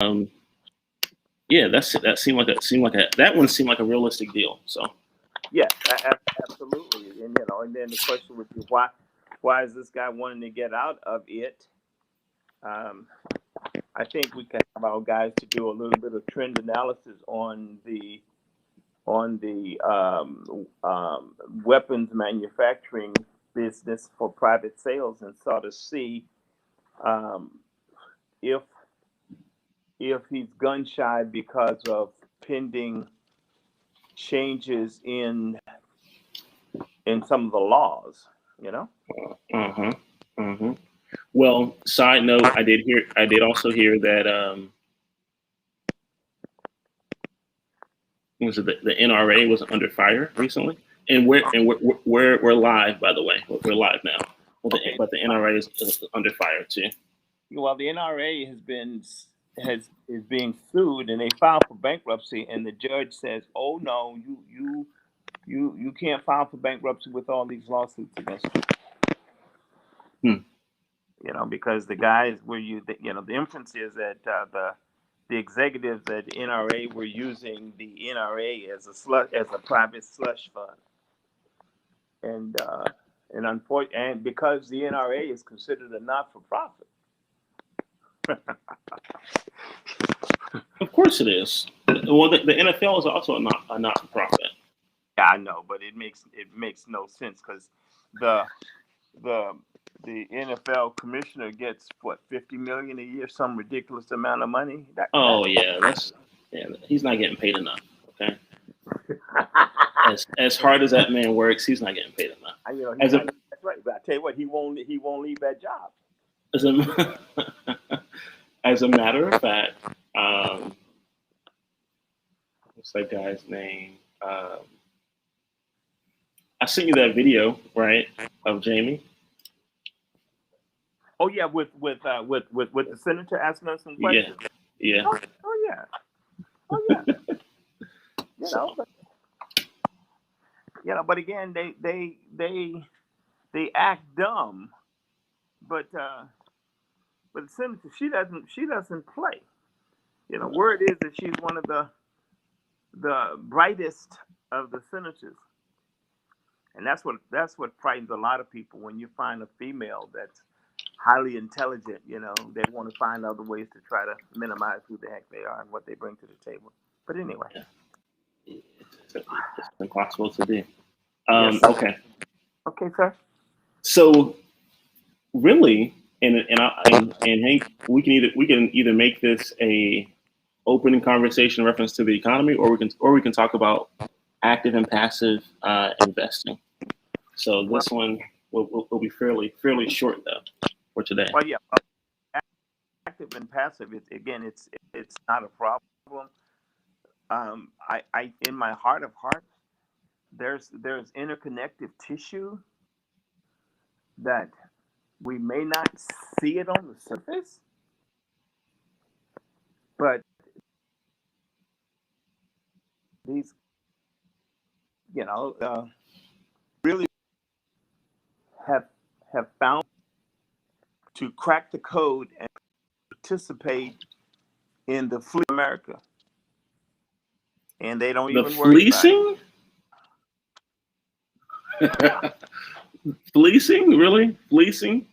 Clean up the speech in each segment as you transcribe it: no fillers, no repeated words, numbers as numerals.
um, yeah, that seemed like that one seemed like a realistic deal. So Yes, absolutely. And and then the question would be why is this guy wanting to get out of it? Um, I think we can have our guys to do a little bit of trend analysis on the weapons manufacturing business for private sales and sort of see um, if he's gun shy because of pending changes in some of the laws. You know. uh-huh. Uh-huh. Well, side note, I did also hear that was it the NRA was under fire recently, and we're live, by the way. We're live now, but Okay. the NRA is under fire too. Well, the NRA is being sued, and they filed for bankruptcy, and the judge says, "Oh no, you can't file for bankruptcy with all these lawsuits against you." Hmm. Because the guys were the inference is that the executives at the NRA were using the NRA as a private slush fund, and and because the NRA is considered a not for profit. Of course it is. Well, the NFL is also a not for profit. Yeah, I know, but it makes no sense because the the the NFL commissioner gets what 50 million a year, some ridiculous amount of money. That Oh yeah, he's not getting paid enough. Okay, as hard as that man works, he's not getting paid enough. he's As a not. That's right. But I tell you what, he won't leave that job. as a as a matter of fact, um, what's that guy's name? I sent you that video, right, of Jamie. Oh yeah, with the senator asking us some Yeah, questions. yeah. Oh yeah, oh yeah. You know, So but but again, they act dumb, but the senator she doesn't play. Word is that she's one of the brightest of the senators, and that's what frightens a lot of people when you find a female that's highly intelligent. They want to find other ways to try to minimize who the heck they are and what they bring to the table. But anyway, yeah, it's impossible to do. yes. Okay, Okay, sir. so really, and Hank, we can either make this a opening conversation reference to the economy, or we can talk about active and passive investing. So Well, this one will be fairly short though for today. yeah. Active and passive. It's not a problem. I in my heart of hearts, there's interconnective tissue that we may not see it on the surface, but these really have found to crack the code and participate in the fleet of America, and they don't The even worry about it. fleecing, fleecing, really fleecing.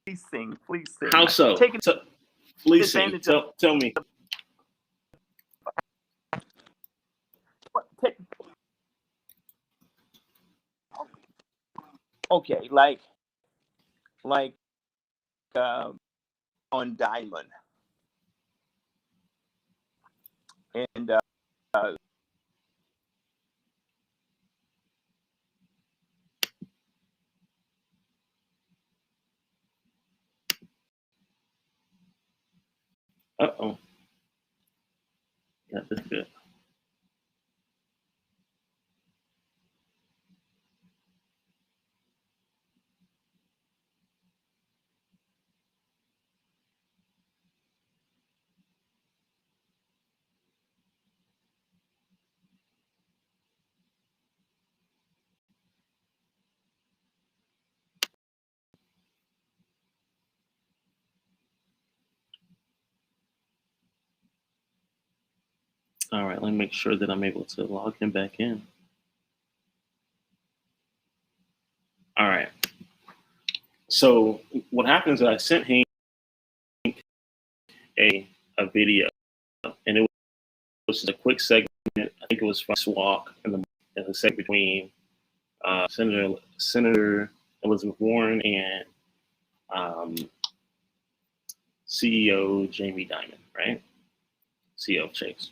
Fleecing, How so? taking Fleecing. advantage of Tell me. take, okay, like uh, on Diamond, and uh, Uh oh. Yeah, that's good. All right, let me make sure that I'm able to log him back in. All right. So what happens is I sent him a video, and it was just a quick segment. I think it was from Swalk in the segment between Senator Elizabeth Warren and CEO Jamie Dimon, right? CEO of Chase.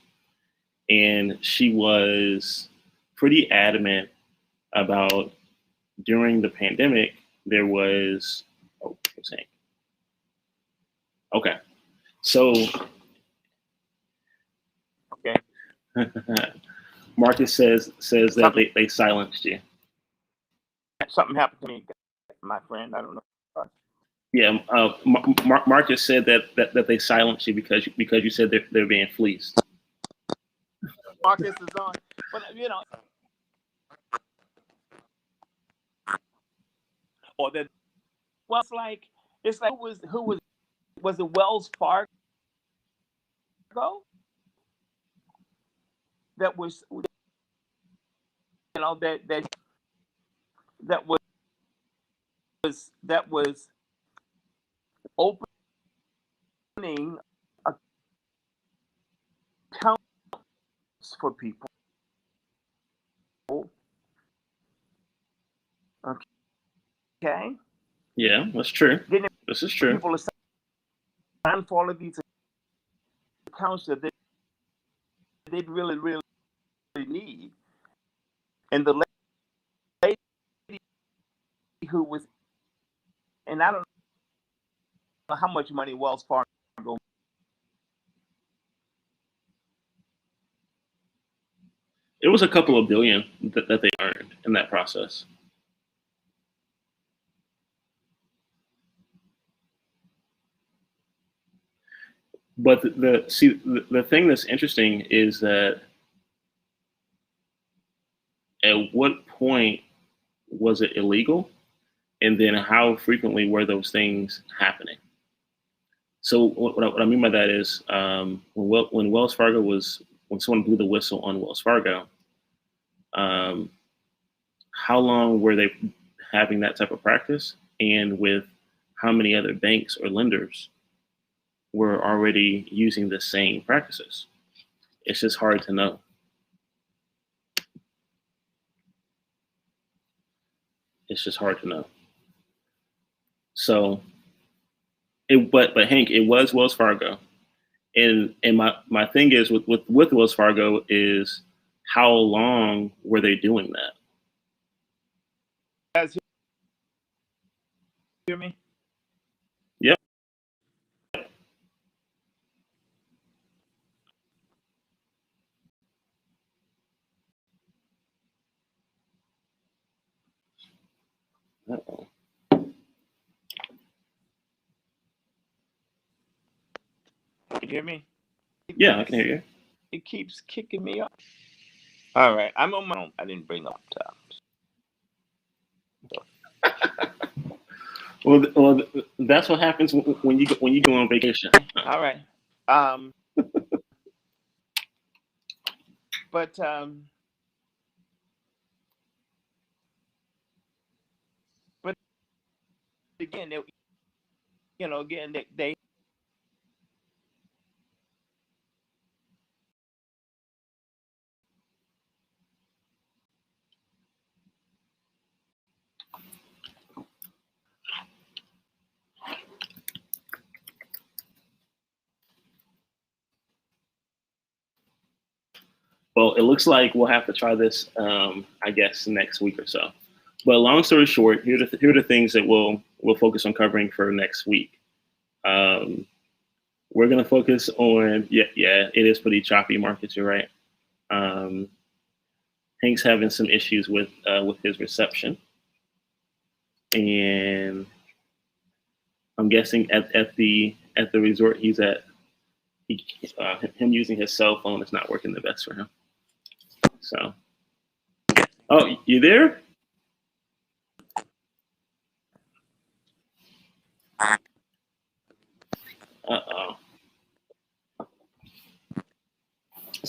And she was pretty adamant about during the pandemic, there was, what's saying? Okay. So, Okay. Marcus says that they silenced you. Something happened to me, my friend. I don't know. Yeah, Marcus said that they silenced you because you said they're being fleeced. Marcus is on, but or that. Well, it's like who was it Wells Fargo that was that was opening accounts for people. Okay. Yeah, that's true. This is true. People are signing for all of these accounts that they really, really need. And the lady who was, and I don't know how much money Wells Fargo. It was a couple of billion that they earned in that process. But the thing that's interesting is that at what point was it illegal, and then how frequently were those things happening? So what I mean by that is when Wells Fargo when someone blew the whistle on Wells Fargo, how long were they having that type of practice, and with how many other banks or lenders were already using the same practices? It's just hard to know. It's just hard to know. So, but Hank, it was Wells Fargo, and my thing is with Wells Fargo is how long were they doing that? Guys, hear me? Yep. Uh-oh. Can you hear me? Yeah, I can hear you. It keeps kicking me off. All right, I'm on my own. I didn't bring up Well, that's what happens when you go on vacation. All right. But again, they Well, it looks like we'll have to try this, I guess, next week or so. But long story short, here are the things that we'll focus on covering for next week. We're gonna focus on it is pretty choppy markets. You're right. Hank's having some issues with his reception, and I'm guessing at the resort he's at, him using his cell phone is not working the best for him. So, oh, you there? Uh-oh.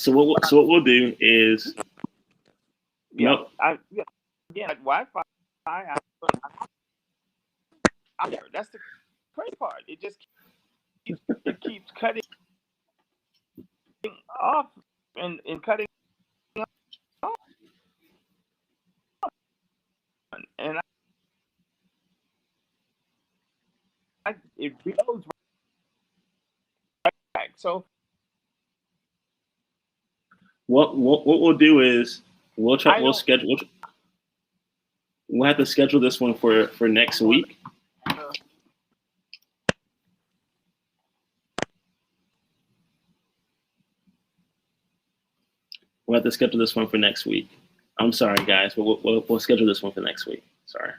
what we'll do is nope. Again, like Wi-Fi. That's the crazy part. It just keeps cutting off and cutting off, and it goes right back. So what we'll do is we'll schedule. We'll have to schedule this one for next week. We'll have to schedule this one for next week. I'm sorry, guys, but we'll schedule this one for next week. Sorry.